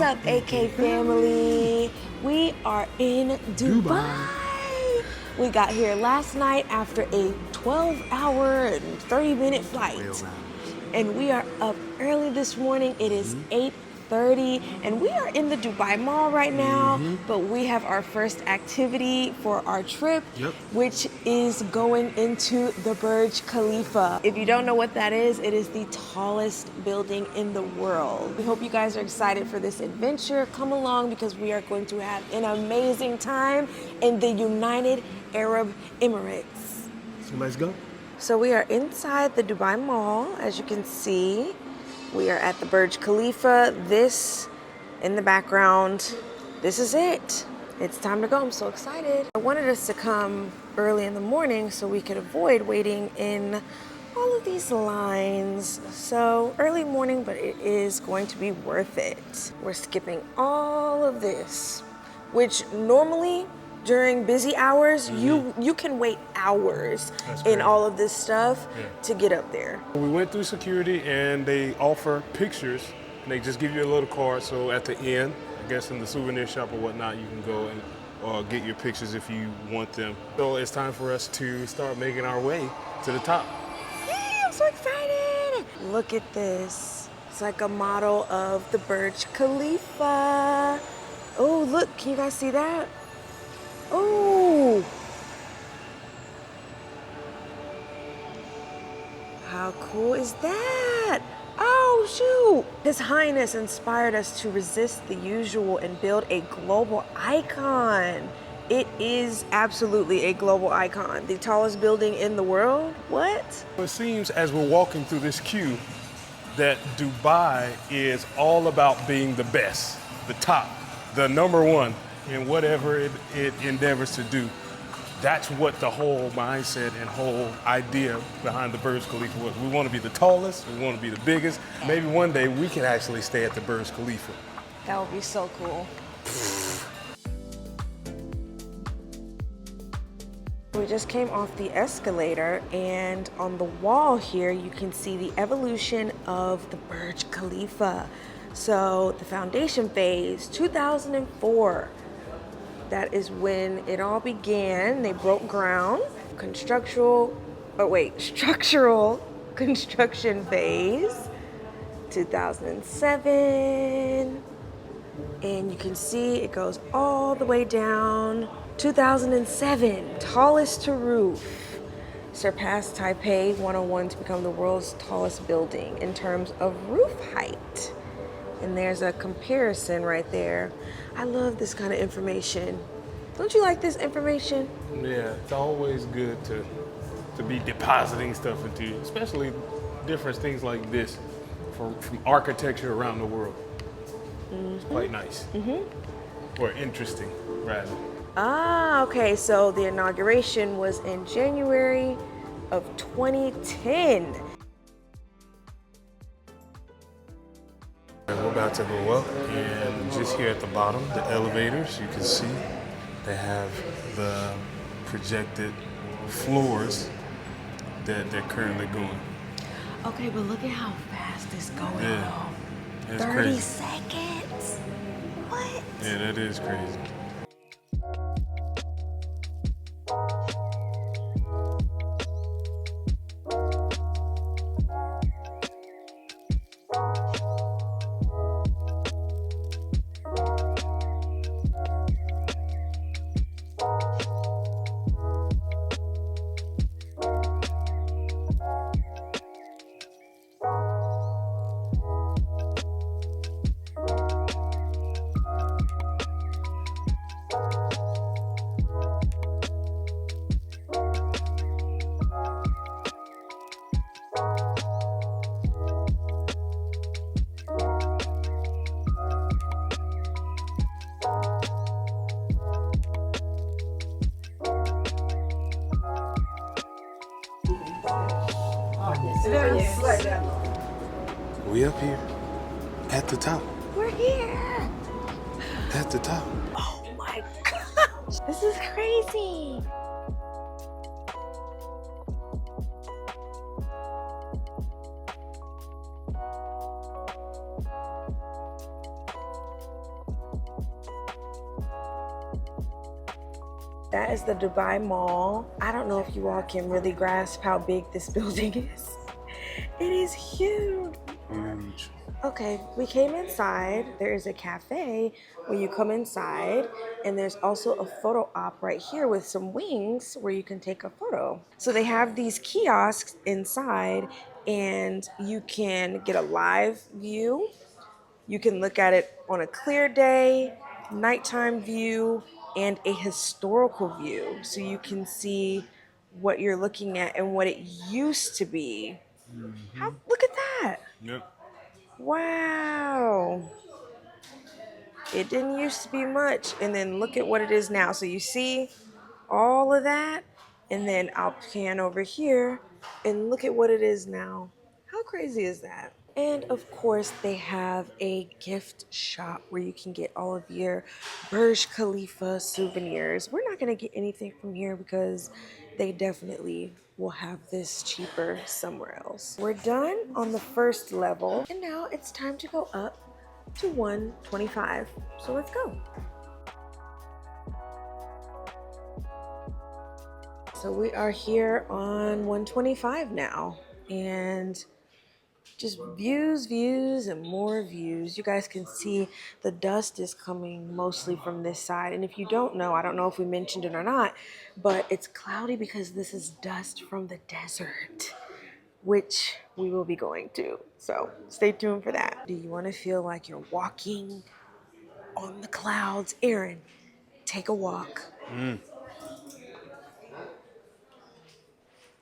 up, AK family? We are in Dubai. We got here last night after a 12-hour and 30-minute flight. And we are up early this morning. It is 8:30, and we are in the Dubai Mall right now, but we have our first activity for our trip, which is going into the Burj Khalifa. If you don't know what that is, it is the tallest building in the world. We hope you guys are excited for this adventure. Come along because we are going to have an amazing time in the United Arab Emirates. So let's go. So we are inside the Dubai Mall, as you can see. We are at the Burj Khalifa. This in the background, this is it. It's time to go. I'm so excited. I wanted us to come early in the morning so we could avoid waiting in all of these lines. So early morning, but it is going to be worth it. We're skipping all of this, which normally during busy hours, you can wait hours in all of this stuff to get up there. We went through security and they offer pictures and they just give you a little card. So at the end, I guess in the souvenir shop or whatnot, you can go and get your pictures if you want them. So it's time for us to start making our way to the top. Yay, I'm so excited. Look at this. It's like a model of the Burj Khalifa. Oh, look, can you guys see that? Oh, how cool is that? Oh, shoot. His Highness inspired us to resist the usual and build a global icon. It is absolutely a global icon. The tallest building in the world? What? It seems as we're walking through this queue that Dubai is all about being the best, the top, the number one in whatever it endeavors to do. That's what the whole mindset and whole idea behind the Burj Khalifa was. We want to be the tallest, we want to be the biggest. Maybe one day we can actually stay at the Burj Khalifa. That would be so cool. We just came off the escalator, and on the wall here you can see the evolution of the Burj Khalifa. So the foundation phase, 2004. That is when it all began. They broke ground. Structural construction phase, 2007. And you can see it goes all the way down. 2007, tallest to roof. Surpassed Taipei 101 to become the world's tallest building in terms of roof height. And there's a comparison right there. I love this kind of information. Don't you like this information? Yeah, it's always good to be depositing stuff into you, especially different things like this from architecture around the world. It's quite nice. Or interesting, rather. Ah, okay, so the inauguration was in January of 2010. We're about to go up, and just here at the bottom, the elevators, you can see they have the projected floors that they're currently going. Okay, but look at how fast it's going. Yeah, it's 30 crazy. seconds? What? Yeah, that is crazy. We up here at the top. We're here. At the top. Oh my gosh, this is crazy. That is the Dubai Mall. I don't know if you all can really grasp how big this building is. It is huge. Huge. Okay, we came inside. There is a cafe where you come inside, and there's also a photo op right here with some wings where you can take a photo. So they have these kiosks inside, and you can get a live view. You can look at it on a clear day, nighttime view, and a historical view. So you can see what you're looking at and what it used to be. Look at that. Yep. Wow. It didn't used to be much, and then look at what it is now. So you see all of that, and then I'll pan over here and look at what it is now. How crazy is that? And of course, they have a gift shop where you can get all of your Burj Khalifa souvenirs. We're not going to get anything from here because they definitely will have this cheaper somewhere else. We're done on the first level, and now it's time to go up to 125. So let's go. So we are here on 125 now, and just views and more views. You guys can see the dust is coming mostly from this side. And if you don't know, I don't know if we mentioned it or not, but it's cloudy because this is dust from the desert, which we will be going to. So stay tuned for that. Do you want to feel like you're walking on the clouds? Aaron, take a walk.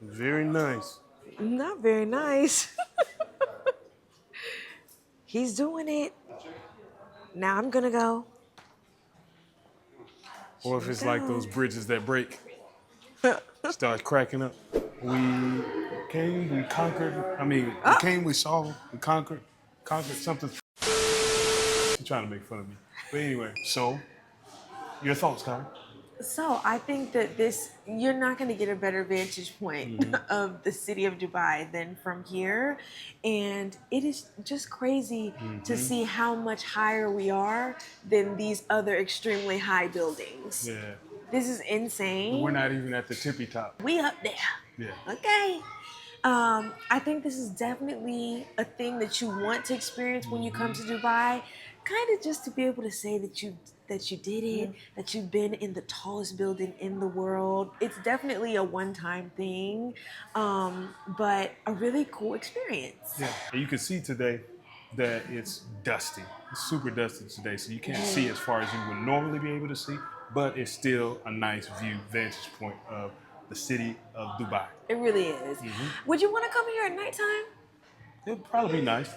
Very nice. Not very nice. He's doing it. Now I'm gonna go. Or if it's like those bridges that break, start cracking up. We came, we conquered. I mean, we came, we saw, we conquered something. She's trying to make fun of me. But anyway, so your thoughts, Kyle? So I think that you're not going to get a better vantage point of the city of Dubai than from here. And it is just crazy to see how much higher we are than these other extremely high buildings. Yeah. This is insane. We're not even at the tippy top. We up there. Yeah. Okay. I think this is definitely a thing that you want to experience when you come to Dubai. Kind of just to be able to say that you did it, that you've been in the tallest building in the world. It's definitely a one-time thing, but a really cool experience. Yeah. And you can see today that it's dusty. It's super dusty today, so you can't see as far as you would normally be able to see, but it's still a nice view, vantage point of the city of Dubai. It really is. Would you want to come here at nighttime? It'd probably be nice.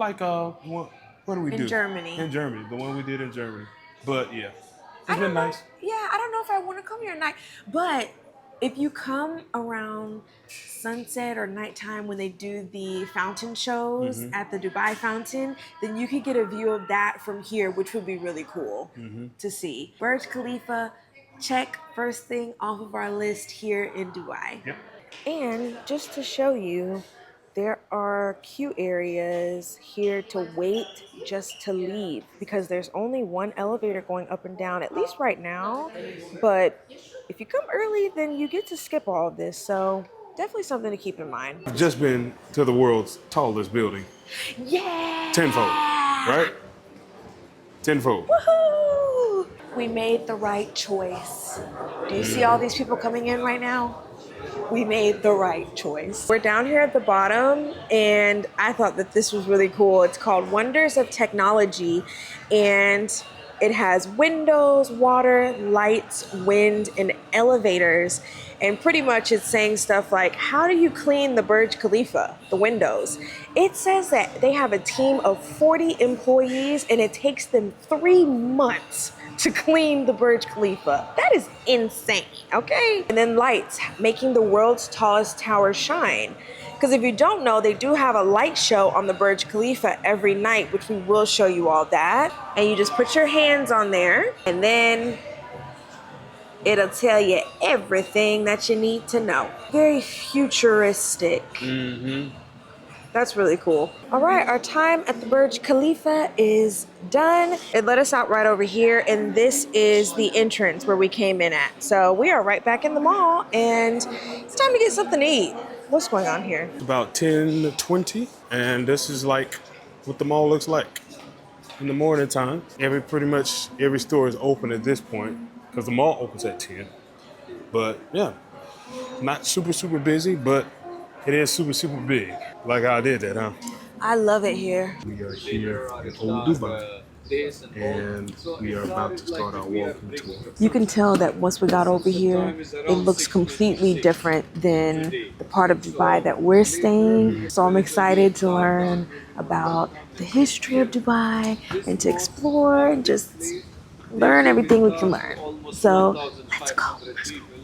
Like, what do we do? In Germany. In Germany, the one we did in Germany. But yeah, it's been nice. Yeah, I don't know if I want to come here at night, but if you come around sunset or nighttime when they do the fountain shows at the Dubai fountain, then you could get a view of that from here, which would be really cool to see. Burj Khalifa, check first thing off of our list here in Dubai. Yep. And just to show you, there are queue areas here to wait just to leave because there's only one elevator going up and down, at least right now. But if you come early, then you get to skip all of this. So definitely something to keep in mind. I've just been to the world's tallest building. Yeah! Tenfold, right? Tenfold. Woohoo! We made the right choice. Do you see all these people coming in right now? We made the right choice. We're down here at the bottom, and I thought that this was really cool. It's called Wonders of Technology, and it has windows, water, lights, wind, and elevators. And pretty much it's saying stuff like, how do you clean the Burj Khalifa, the windows? It says that they have a team of 40 employees, and it takes them 3 months to clean the Burj Khalifa. That is insane, okay? And then lights, making the world's tallest tower shine. Because if you don't know, they do have a light show on the Burj Khalifa every night, which we will show you all that. And you just put your hands on there, and then it'll tell you everything that you need to know. Very futuristic. That's really cool. All right, our time at the Burj Khalifa is done. It let us out right over here, and this is the entrance where we came in at. So we are right back in the mall, and it's time to get something to eat. What's going on here? About 10 to 20, and this is like what the mall looks like in the morning time. Pretty much every store is open at this point because the mall opens at 10. But yeah, not super busy, but it is super big. Like how I did that, huh? I love it here. We are here in Old Dubai, and we are about to start our walking tour. You can tell that once we got over here, it looks completely different than the part of Dubai that we're staying. So I'm excited to learn about the history of Dubai and to explore and just learn everything we can learn. So let's go.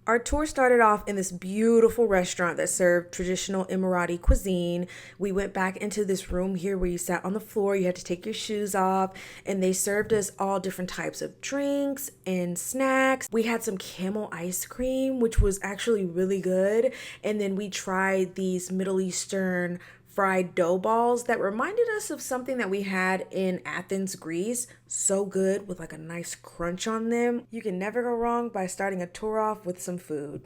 Our tour started off in this beautiful restaurant that served traditional Emirati cuisine. We went back into this room here where you sat on the floor. You had to take your shoes off, and they served us all different types of drinks and snacks. We had some Camel ice cream, which was actually really good. And then we tried these Middle Eastern fried dough balls that reminded us of something that we had in Athens, Greece. So good with like a nice crunch on them. You can never go wrong by starting a tour off with some food.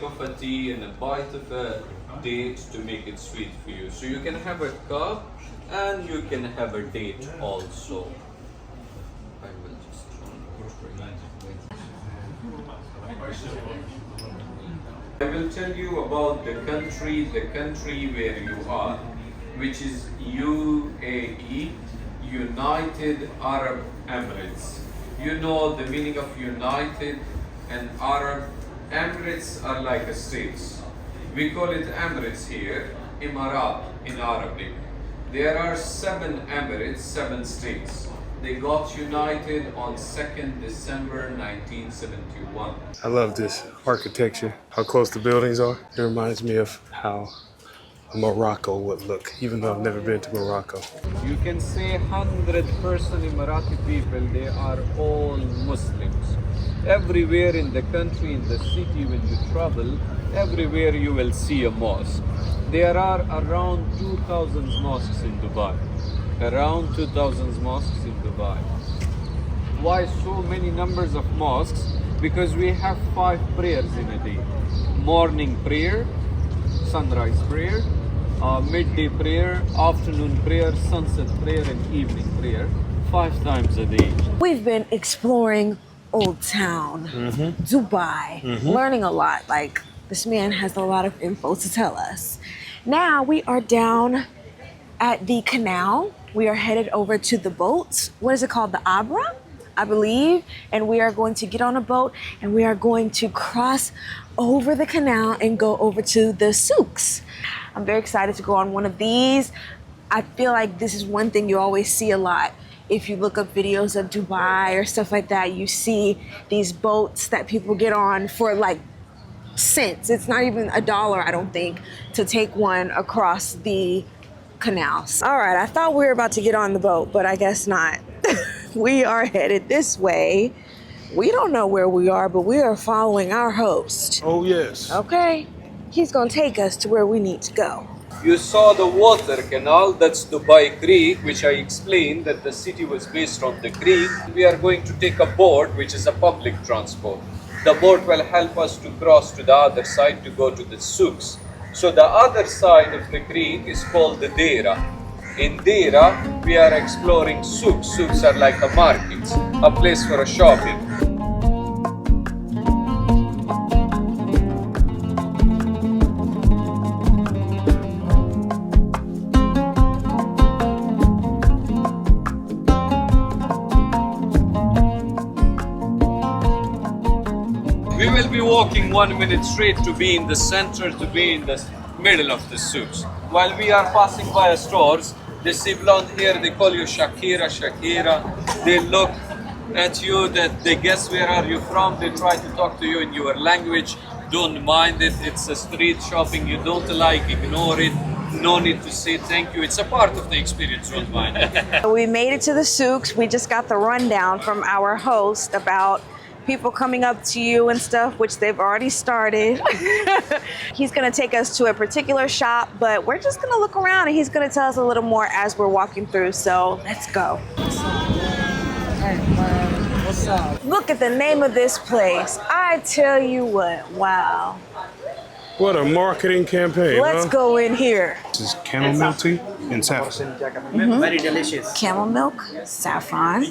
Of a tea and a bite of a date to make it sweet for you. So you can have a cup and you can have a date also. I will just I will tell you about the country where you are, which is UAE, United Arab Emirates. You know the meaning of United and Arab. Emirates are like states. We call it Emirates here, Imarat in Arabic. There are 7 Emirates, 7 states. They got united on 2nd December 1971. I love this architecture, how close the buildings are. It reminds me of how Morocco would look, even though I've never been to Morocco. You can say 100% Emirati people, they are all Muslims. Everywhere in the country, in the city, when you travel, everywhere you will see a mosque. There are around 2,000 mosques in Dubai. Around 2,000 mosques in Dubai. Why so many numbers of mosques? Because we have 5 prayers in a day. Morning prayer, sunrise prayer, midday prayer, afternoon prayer, sunset prayer, and evening prayer. 5 times a day. We've been exploring Old Town, Dubai, learning a lot. Like, this man has a lot of info to tell us. Now we are down at the canal. We are headed over to the boats. What is it called? The Abra, I believe. And we are going to get on a boat and we are going to cross over the canal and go over to the Souks. I'm very excited to go on one of these. I feel like this is one thing you always see a lot. If you look up videos of Dubai or stuff like that, you see these boats that people get on for like cents. It's not even $1, I don't think, to take one across the canals. All right, I thought we were about to get on the boat, but I guess not. We are headed this way. We don't know where we are, but we are following our host. Oh, yes. Okay, he's gonna take us to where we need to go. You saw the water canal, that's Dubai Creek, which I explained that the city was based on the creek. We are going to take a boat, which is a public transport. The boat will help us to cross to the other side to go to the Souks. So the other side of the creek is called the Deira. In Deira, we are exploring Souks. Souks are like a market, a place for a shopping. We will be walking 1 minute straight to be in the center, to be in the middle of the Souks. While we are passing by stores, they see blonde hair, they call you Shakira, Shakira. They look at you, that they guess where are you from, they try to talk to you in your language. Don't mind it, it's a street shopping, you don't like, ignore it. no need to say thank you. It's a part of the experience, don't mind. We made it to the Souks. We just got the rundown from our host about people coming up to you and stuff, which they've already started. He's gonna take us to a particular shop, but we're just gonna look around and he's gonna tell us a little more as we're walking through. So let's go. What's up? Look at the name of this place. I tell you what, wow. What a marketing campaign, Let's huh? go in here. This is camel milk tea and saffron. Very delicious. Camel milk, saffron,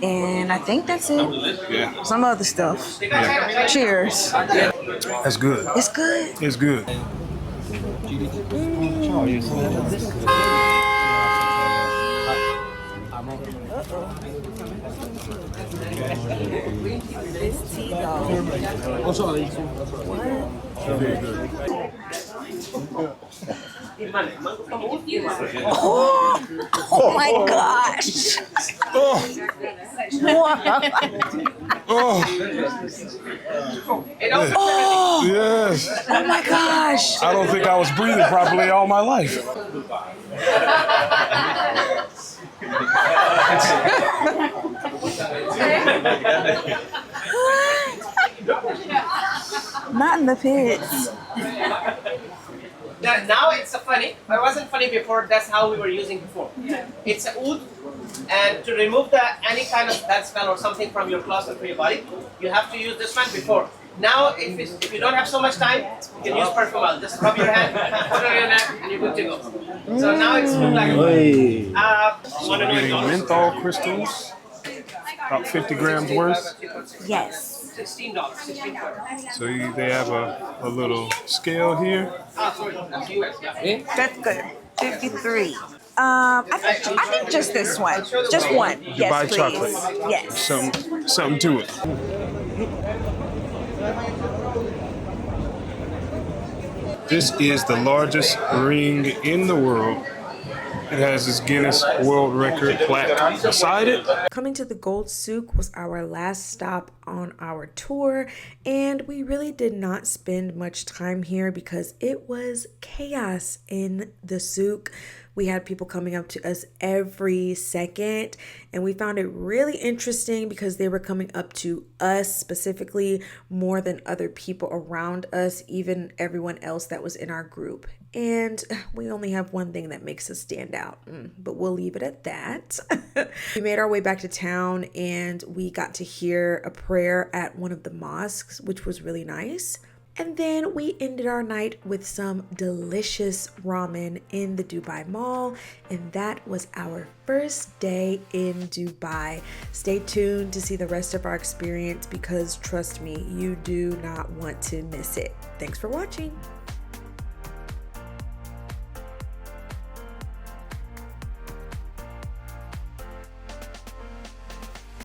and I think that's it. Yeah, Some other stuff. yeah. Cheers. That's good. It's good. It's good. This tea though. Very good. Oh my gosh. Oh, oh, yes. Oh my gosh. I don't think I was breathing properly all my life. Not in the pits. Now it's funny, but it wasn't funny before. That's how we were using before. It's a oud, and to remove any kind of bad smell or something from your clothes or from your body, you have to use this one before. Now, if you don't have so much time, you can use perfume oil. Just rub your hand, put it on your neck, and you're good to go. So now it's look like So getting menthol crystals, about 50 grams worth. Yes. $16. $16. So they have a little scale here. Sorry, that's US. Yeah. That's good. 53. I think just this one. Just one. Yes, Dubai please. chocolate. Yes. Something to it. This is the largest ring in the world. It has this Guinness World Record plaque beside it. Coming to the Gold Souk was our last stop on our tour, and we really did not spend much time here because it was chaos in the souk. We had people coming up to us every second, and we found it really interesting because they were coming up to us specifically more than other people around us, even everyone else that was in our group. And we only have one thing that makes us stand out, but we'll leave it at that. We made our way back to town and we got to hear a prayer at one of the mosques, which was really nice. And then we ended our night with some delicious ramen in the Dubai Mall, and that was our first day in Dubai. Stay tuned to see the rest of our experience because trust me, you do not want to miss it. Thanks for watching.